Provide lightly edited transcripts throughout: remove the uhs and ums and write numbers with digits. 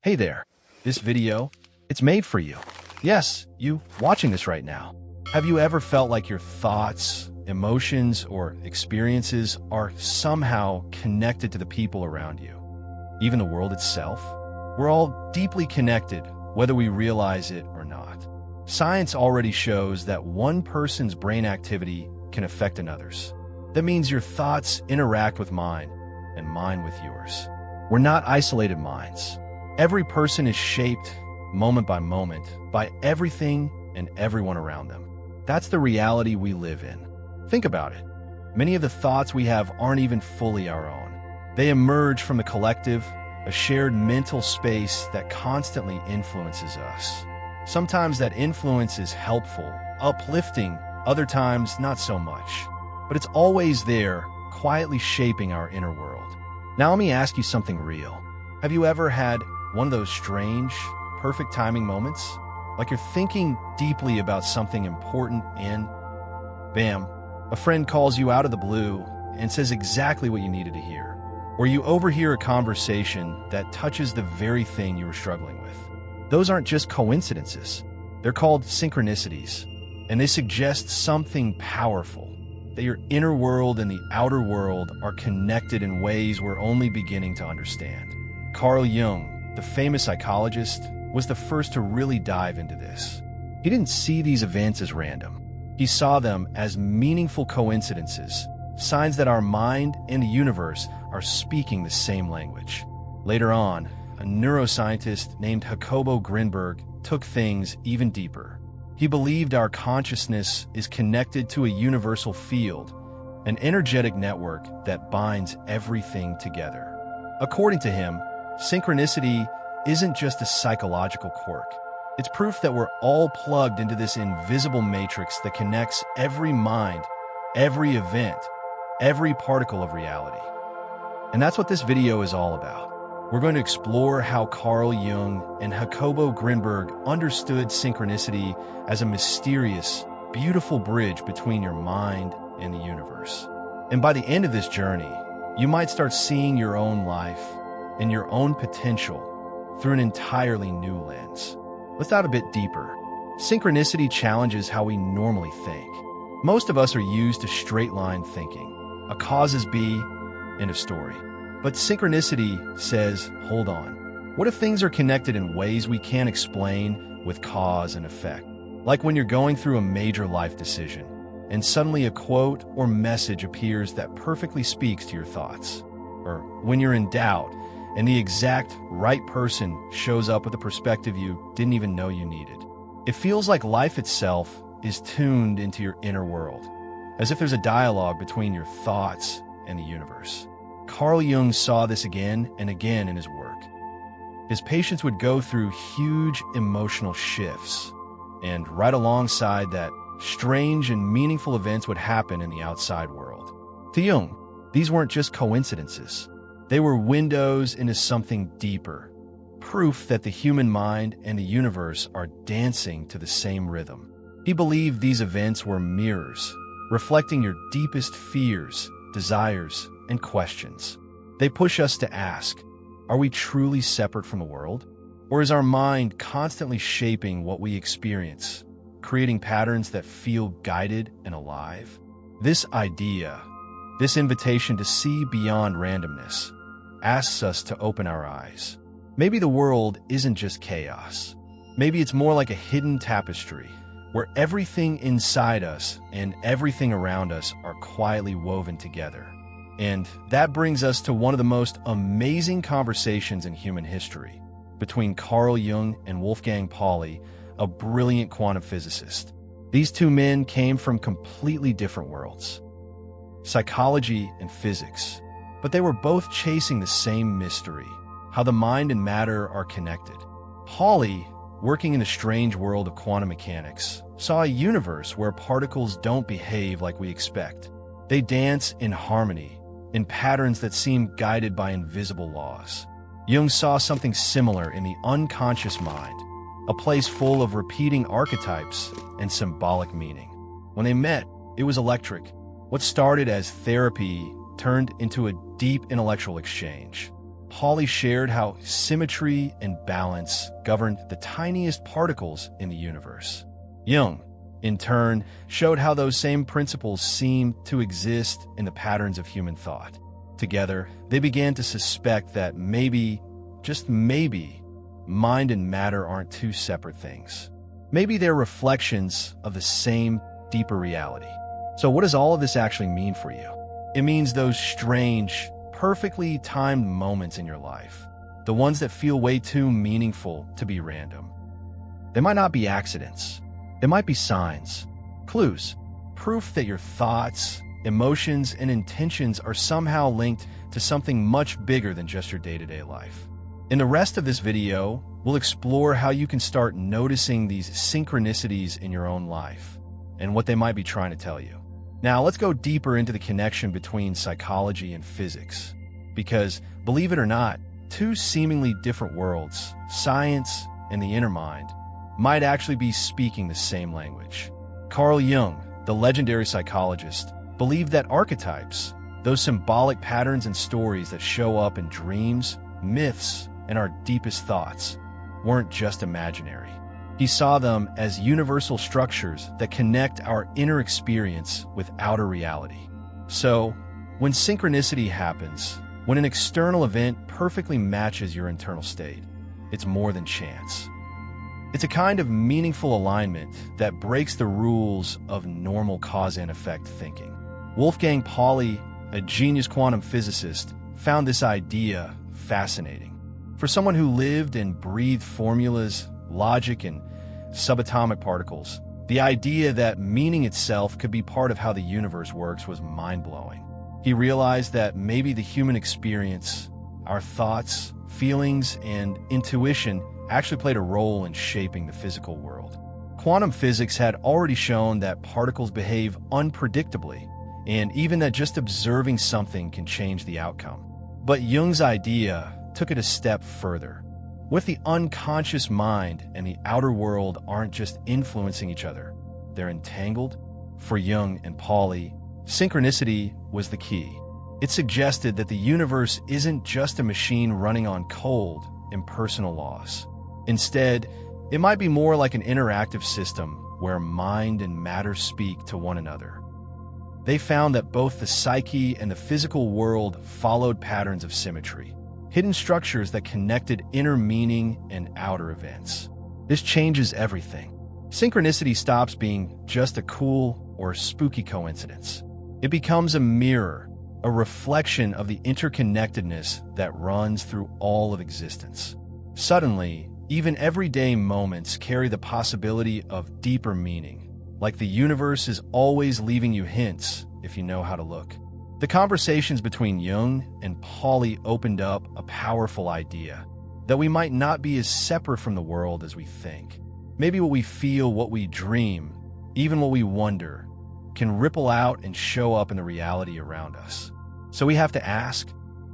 Hey there. This video, it's made for you. Yes, you watching this right now. Have you ever felt like your thoughts, emotions, or experiences are somehow connected to the people around you? Even the world itself? We're all deeply connected, whether we realize it or not. Science already shows that one person's brain activity can affect another's. That means your thoughts interact with mine, and mine with yours. We're not isolated minds. Every person is shaped, moment by moment, by everything and everyone around them. That's the reality we live in. Think about it. Many of the thoughts we have aren't even fully our own. They emerge from the collective, a shared mental space that constantly influences us. Sometimes that influence is helpful, uplifting, other times not so much. But it's always there, quietly shaping our inner world. Now let me ask you something real. Have you ever had one of those strange, perfect timing moments? Like you're thinking deeply about something important and, bam, a friend calls you out of the blue and says exactly what you needed to hear. Or you overhear a conversation that touches the very thing you were struggling with. Those aren't just coincidences. They're called synchronicities, and they suggest something powerful. That your inner world and the outer world are connected in ways we're only beginning to understand. Carl Jung, the famous psychologist, was the first to really dive into this. He didn't see these events as random. He saw them as meaningful coincidences, signs that our mind and the universe are speaking the same language. Later on, a neuroscientist named Jacobo Grinberg took things even deeper. He believed our consciousness is connected to a universal field, an energetic network that binds everything together. According to him, synchronicity isn't just a psychological quirk. It's proof that we're all plugged into this invisible matrix that connects every mind, every event, every particle of reality. And that's what this video is all about. We're going to explore how Carl Jung and Jacobo Grinberg understood synchronicity as a mysterious, beautiful bridge between your mind and the universe. And by the end of this journey, you might start seeing your own life and your own potential through an entirely new lens. Let's dive a bit deeper. Synchronicity challenges how we normally think. Most of us are used to straight-line thinking. A cause is B, end of story. But synchronicity says, hold on. What if things are connected in ways we can't explain with cause and effect? Like when you're going through a major life decision, and suddenly a quote or message appears that perfectly speaks to your thoughts. Or when you're in doubt, and the exact right person shows up with a perspective you didn't even know you needed. It feels like life itself is tuned into your inner world, as if there's a dialogue between your thoughts and the universe. Carl Jung saw this again and again in his work. His patients would go through huge emotional shifts, and right alongside that, strange and meaningful events would happen in the outside world. To Jung, these weren't just coincidences. They were windows into something deeper, proof that the human mind and the universe are dancing to the same rhythm. He believed these events were mirrors, reflecting your deepest fears, desires, and questions. They push us to ask, are we truly separate from the world? Or is our mind constantly shaping what we experience, creating patterns that feel guided and alive? This idea, this invitation to see beyond randomness, asks us to open our eyes. Maybe the world isn't just chaos. Maybe it's more like a hidden tapestry, where everything inside us and everything around us are quietly woven together. And that brings us to one of the most amazing conversations in human history, between Carl Jung and Wolfgang Pauli, a brilliant quantum physicist. These two men came from completely different worlds, psychology and physics, but they were both chasing the same mystery, how the mind and matter are connected. Pauli, working in the strange world of quantum mechanics, saw a universe where particles don't behave like we expect. They dance in harmony, in patterns that seem guided by invisible laws. Jung saw something similar in the unconscious mind, a place full of repeating archetypes and symbolic meaning. When they met, it was electric. What started as therapy turned into a deep intellectual exchange. Pauli shared how symmetry and balance governed the tiniest particles in the universe. Jung, in turn, showed how those same principles seem to exist in the patterns of human thought. Together, they began to suspect that maybe, just maybe, mind and matter aren't two separate things. Maybe they're reflections of the same, deeper reality. So what does all of this actually mean for you? It means those strange, perfectly timed moments in your life, the ones that feel way too meaningful to be random. They might not be accidents. They might be signs, clues, proof that your thoughts, emotions, and intentions are somehow linked to something much bigger than just your day-to-day life. In the rest of this video, we'll explore how you can start noticing these synchronicities in your own life and what they might be trying to tell you. Now, let's go deeper into the connection between psychology and physics. Because, believe it or not, two seemingly different worlds, science and the inner mind, might actually be speaking the same language. Carl Jung, the legendary psychologist, believed that archetypes, those symbolic patterns and stories that show up in dreams, myths, and our deepest thoughts, weren't just imaginary. He saw them as universal structures that connect our inner experience with outer reality. So, when synchronicity happens, when an external event perfectly matches your internal state, it's more than chance. It's a kind of meaningful alignment that breaks the rules of normal cause and effect thinking. Wolfgang Pauli, a genius quantum physicist, found this idea fascinating. For someone who lived and breathed formulas, logic, and subatomic particles, the idea that meaning itself could be part of how the universe works was mind-blowing. He realized that maybe the human experience, our thoughts, feelings, and intuition actually played a role in shaping the physical world. Quantum physics had already shown that particles behave unpredictably, and even that just observing something can change the outcome. But Jung's idea took it a step further. What if the unconscious mind and the outer world aren't just influencing each other? They're entangled? For Jung and Pauli, synchronicity was the key. It suggested that the universe isn't just a machine running on cold, impersonal laws. Instead, it might be more like an interactive system where mind and matter speak to one another. They found that both the psyche and the physical world followed patterns of symmetry, hidden structures that connected inner meaning and outer events. This changes everything. Synchronicity stops being just a cool or spooky coincidence. It becomes a mirror, a reflection of the interconnectedness that runs through all of existence. Suddenly, even everyday moments carry the possibility of deeper meaning, like the universe is always leaving you hints if you know how to look. The conversations between Jung and Pauli opened up a powerful idea that we might not be as separate from the world as we think. Maybe what we feel, what we dream, even what we wonder, can ripple out and show up in the reality around us. So we have to ask,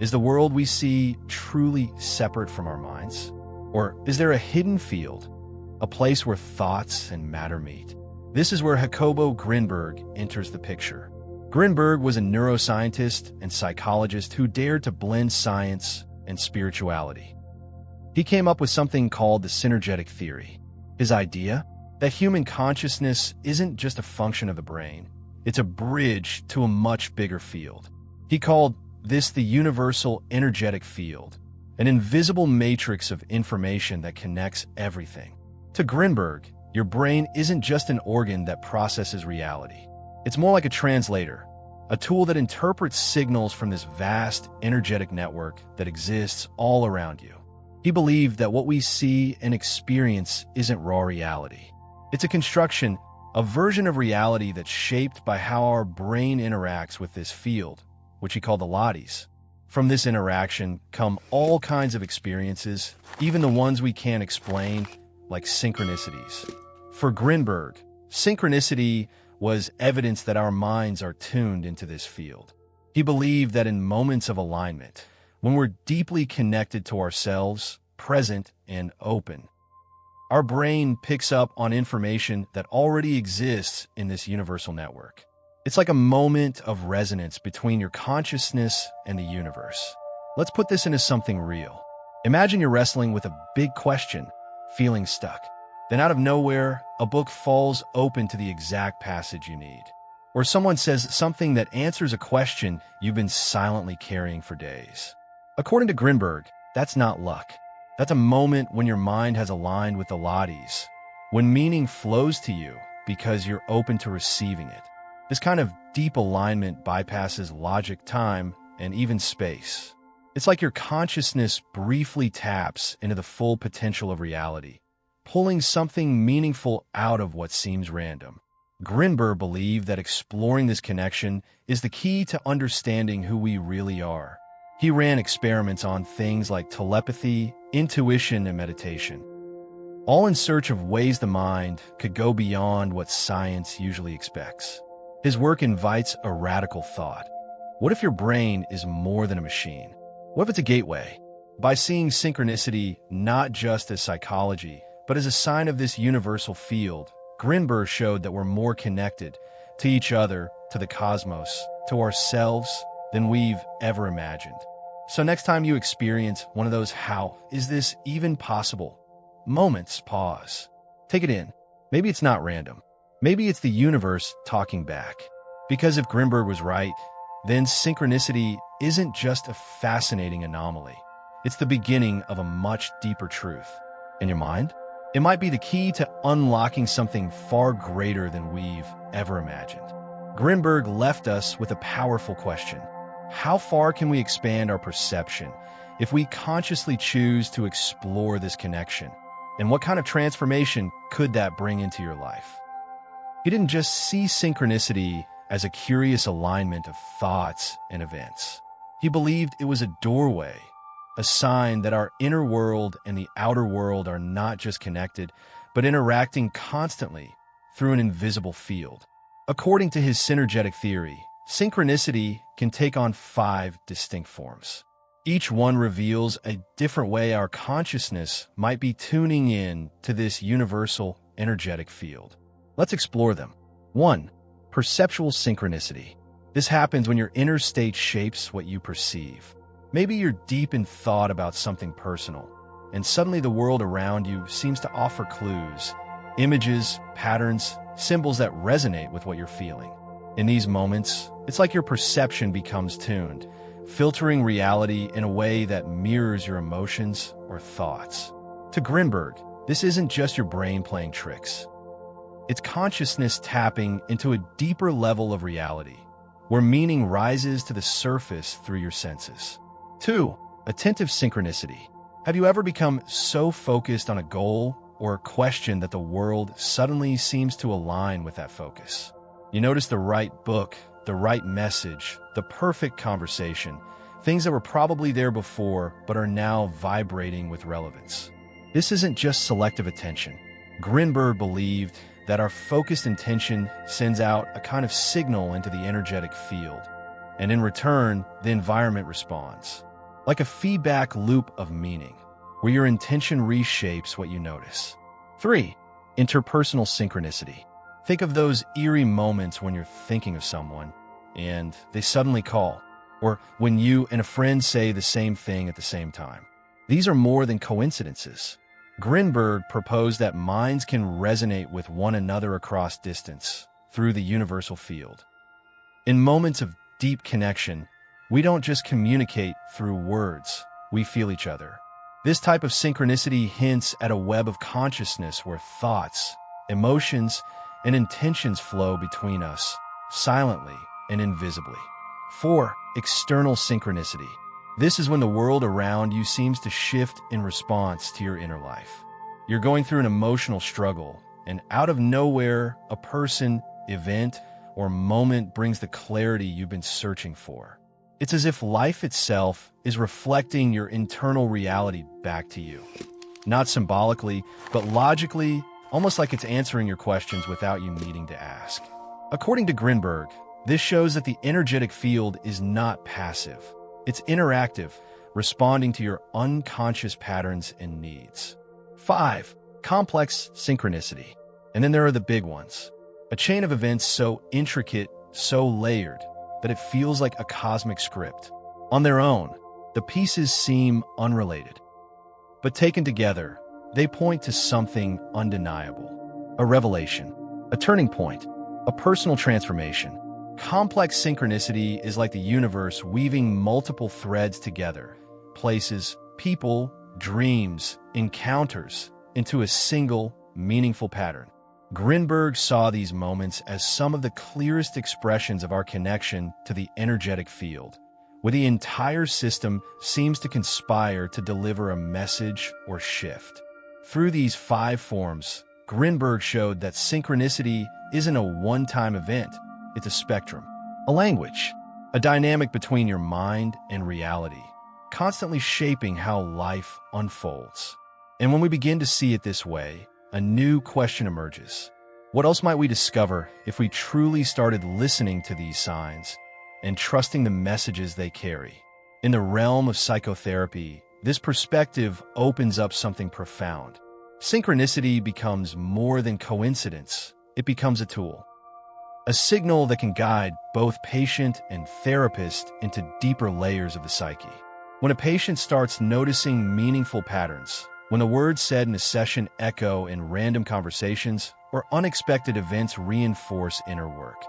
is the world we see truly separate from our minds? Or is there a hidden field, a place where thoughts and matter meet? This is where Jacobo Grinberg enters the picture. Grinberg was a neuroscientist and psychologist who dared to blend science and spirituality. He came up with something called the synergetic theory. His idea? That human consciousness isn't just a function of the brain, it's a bridge to a much bigger field. He called this the universal energetic field, an invisible matrix of information that connects everything. To Grinberg, your brain isn't just an organ that processes reality. It's more like a translator, a tool that interprets signals from this vast energetic network that exists all around you. He believed that what we see and experience isn't raw reality. It's a construction, a version of reality that's shaped by how our brain interacts with this field, which he called the lattice. From this interaction come all kinds of experiences, even the ones we can't explain, like synchronicities. For Grinberg, synchronicity was evidence that our minds are tuned into this field. He believed that in moments of alignment, when we're deeply connected to ourselves, present and open, our brain picks up on information that already exists in this universal network. It's like a moment of resonance between your consciousness and the universe. Let's put this into something real. Imagine you're wrestling with a big question, feeling stuck. Then out of nowhere, a book falls open to the exact passage you need. Or someone says something that answers a question you've been silently carrying for days. According to Grinberg, that's not luck. That's a moment when your mind has aligned with the Lades, when meaning flows to you because you're open to receiving it. This kind of deep alignment bypasses logic, time, and even space. It's like your consciousness briefly taps into the full potential of reality, pulling something meaningful out of what seems random. Grinberg believed that exploring this connection is the key to understanding who we really are. He ran experiments on things like telepathy, intuition, and meditation, all in search of ways the mind could go beyond what science usually expects. His work invites a radical thought. What if your brain is more than a machine? What if it's a gateway? By seeing synchronicity not just as psychology, but as a sign of this universal field, Grinberg showed that we're more connected to each other, to the cosmos, to ourselves than we've ever imagined. So next time you experience one of those "how is this even possible" moments, pause. Take it in. Maybe it's not random. Maybe it's the universe talking back. Because if Grinberg was right, then synchronicity isn't just a fascinating anomaly. It's the beginning of a much deeper truth. In your mind, it might be the key to unlocking something far greater than we've ever imagined. Grinberg left us with a powerful question. How far can we expand our perception if we consciously choose to explore this connection? And what kind of transformation could that bring into your life? He didn't just see synchronicity as a curious alignment of thoughts and events. He believed it was a doorway, a sign that our inner world and the outer world are not just connected, but interacting constantly through an invisible field. According to his synergetic theory, synchronicity can take on 5 distinct forms. Each one reveals a different way our consciousness might be tuning in to this universal energetic field. Let's explore them. 1. Perceptual synchronicity. This happens when your inner state shapes what you perceive. Maybe you're deep in thought about something personal, and suddenly the world around you seems to offer clues, images, patterns, symbols that resonate with what you're feeling. In these moments, it's like your perception becomes tuned, filtering reality in a way that mirrors your emotions or thoughts. To Grinberg, this isn't just your brain playing tricks. It's consciousness tapping into a deeper level of reality, where meaning rises to the surface through your senses. 2. Attentive synchronicity. Have you ever become so focused on a goal or a question that the world suddenly seems to align with that focus? You notice the right book, the right message, the perfect conversation, things that were probably there before but are now vibrating with relevance. This isn't just selective attention. Grinberg believed that our focused intention sends out a kind of signal into the energetic field, and in return, the environment responds. Like a feedback loop of meaning, where your intention reshapes what you notice. 3. Interpersonal synchronicity. Think of those eerie moments when you're thinking of someone, and they suddenly call, or when you and a friend say the same thing at the same time. These are more than coincidences. Grinberg proposed that minds can resonate with one another across distance through the universal field. In moments of deep connection, we don't just communicate through words, we feel each other. This type of synchronicity hints at a web of consciousness where thoughts, emotions, and intentions flow between us, silently and invisibly. 4. External synchronicity. This is when the world around you seems to shift in response to your inner life. You're going through an emotional struggle, and out of nowhere, a person, event, or moment brings the clarity you've been searching for. It's as if life itself is reflecting your internal reality back to you. Not symbolically, but logically, almost like it's answering your questions without you needing to ask. According to Grinberg, this shows that the energetic field is not passive. It's interactive, responding to your unconscious patterns and needs. 5. Complex synchronicity. And then there are the big ones. A chain of events so intricate, so layered, that it feels like a cosmic script. On their own, The pieces seem unrelated, but taken together, they point to something undeniable. A revelation, a turning point, a personal transformation. Complex synchronicity is like the universe weaving multiple threads together, places, people, dreams, encounters, into a single, meaningful pattern. Grinberg saw these moments as some of the clearest expressions of our connection to the energetic field, where the entire system seems to conspire to deliver a message or shift. Through these 5 forms, Grinberg showed that synchronicity isn't a one-time event, it's a spectrum, a language, a dynamic between your mind and reality, constantly shaping how life unfolds. And when we begin to see it this way, a new question emerges. What else might we discover if we truly started listening to these signs and trusting the messages they carry? In the realm of psychotherapy, this perspective opens up something profound. Synchronicity becomes more than coincidence. It becomes a tool, a signal that can guide both patient and therapist into deeper layers of the psyche. When a patient starts noticing meaningful patterns, when the words said in a session echo in random conversations, or unexpected events reinforce inner work,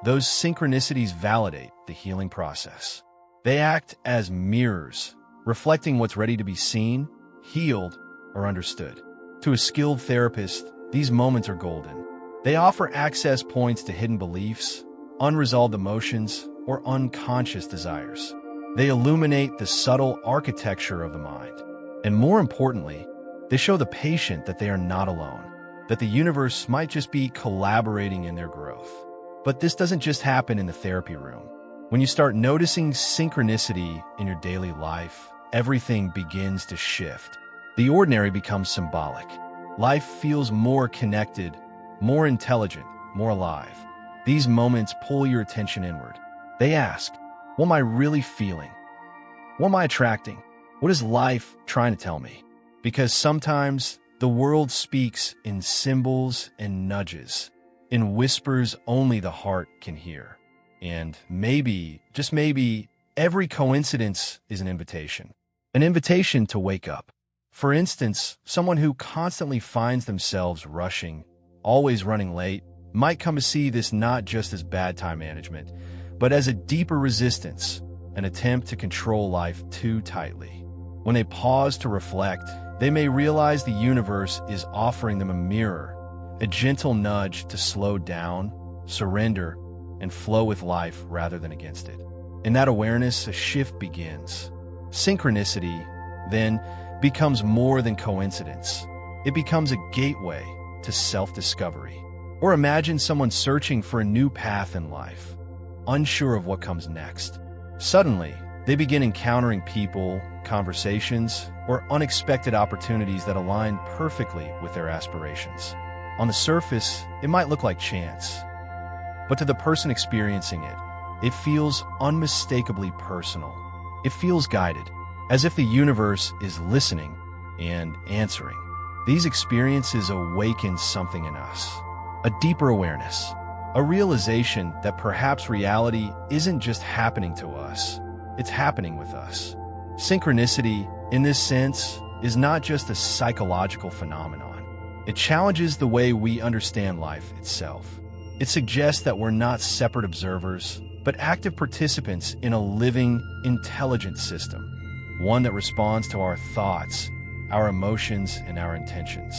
those synchronicities validate the healing process. They act as mirrors, reflecting what's ready to be seen, healed, or understood. To a skilled therapist, these moments are golden. They offer access points to hidden beliefs, unresolved emotions, or unconscious desires. They illuminate the subtle architecture of the mind. And more importantly, they show the patient that they are not alone, that the universe might just be collaborating in their growth. But this doesn't just happen in the therapy room. When you start noticing synchronicity in your daily life, everything begins to shift. The ordinary becomes symbolic. Life feels more connected, more intelligent, more alive. These moments pull your attention inward. They ask, what am I really feeling? What am I attracting? What is life trying to tell me? Because sometimes the world speaks in symbols and nudges, in whispers only the heart can hear. And maybe, just maybe, every coincidence is an invitation to wake up. For instance, someone who constantly finds themselves rushing, always running late, might come to see this not just as bad time management, but as a deeper resistance, an attempt to control life too tightly. When they pause to reflect, they may realize the universe is offering them a mirror, a gentle nudge to slow down, surrender, and flow with life rather than against it. In that awareness, a shift begins. Synchronicity, then, becomes more than coincidence. It becomes a gateway to self-discovery. Or imagine someone searching for a new path in life, unsure of what comes next. Suddenly, they begin encountering people, conversations, or unexpected opportunities that align perfectly with their aspirations. On the surface, it might look like chance, but to the person experiencing it, it feels unmistakably personal. It feels guided, as if the universe is listening and answering. These experiences awaken something in us, a deeper awareness, a realization that perhaps reality isn't just happening to us, it's happening with us. Synchronicity, in this sense, is not just a psychological phenomenon. It challenges the way we understand life itself. It suggests that we're not separate observers, but active participants in a living, intelligent system, one that responds to our thoughts, our emotions, and our intentions.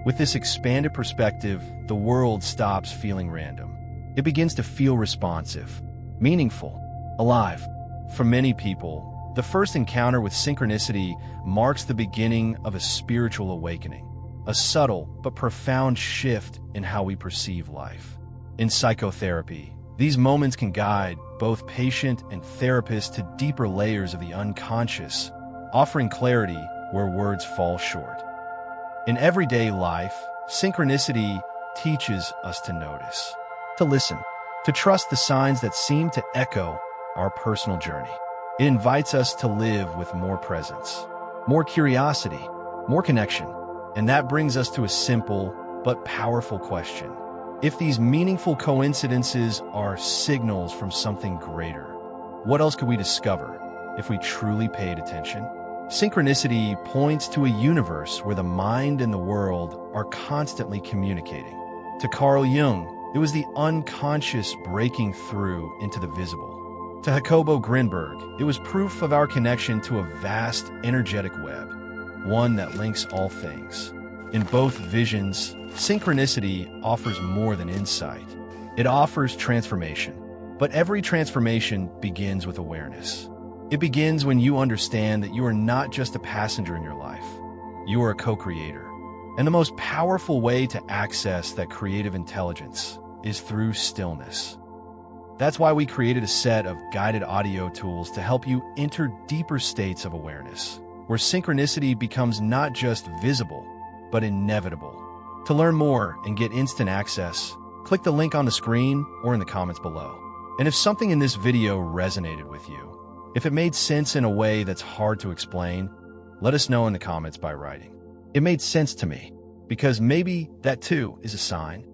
With this expanded perspective, the world stops feeling random. It begins to feel responsive, meaningful, alive. For many people, the first encounter with synchronicity marks the beginning of a spiritual awakening, a subtle but profound shift in how we perceive life. In psychotherapy, these moments can guide both patient and therapist to deeper layers of the unconscious, offering clarity where words fall short. In everyday life, synchronicity teaches us to notice, to listen, to trust the signs that seem to echo our personal journey. It invites us to live with more presence, more curiosity, more connection. And that brings us to a simple but powerful question. If these meaningful coincidences are signals from something greater, what else could we discover? if we truly paid attention. Synchronicity points to a universe where the mind and the world are constantly communicating. To Carl Jung, it was the unconscious breaking through into the visible. To Jacobo Grinberg, it was proof of our connection to a vast, energetic web, one that links all things. In both visions, synchronicity offers more than insight. It offers transformation. But every transformation begins with awareness. It begins when you understand that you are not just a passenger in your life. You are a co-creator. And the most powerful way to access that creative intelligence is through stillness. That's why we created a set of guided audio tools to help you enter deeper states of awareness, where synchronicity becomes not just visible, but inevitable. To learn more and get instant access, click the link on the screen or in the comments below. And if something in this video resonated with you, if it made sense in a way that's hard to explain, let us know in the comments by writing. It made sense to me, because maybe that too is a sign.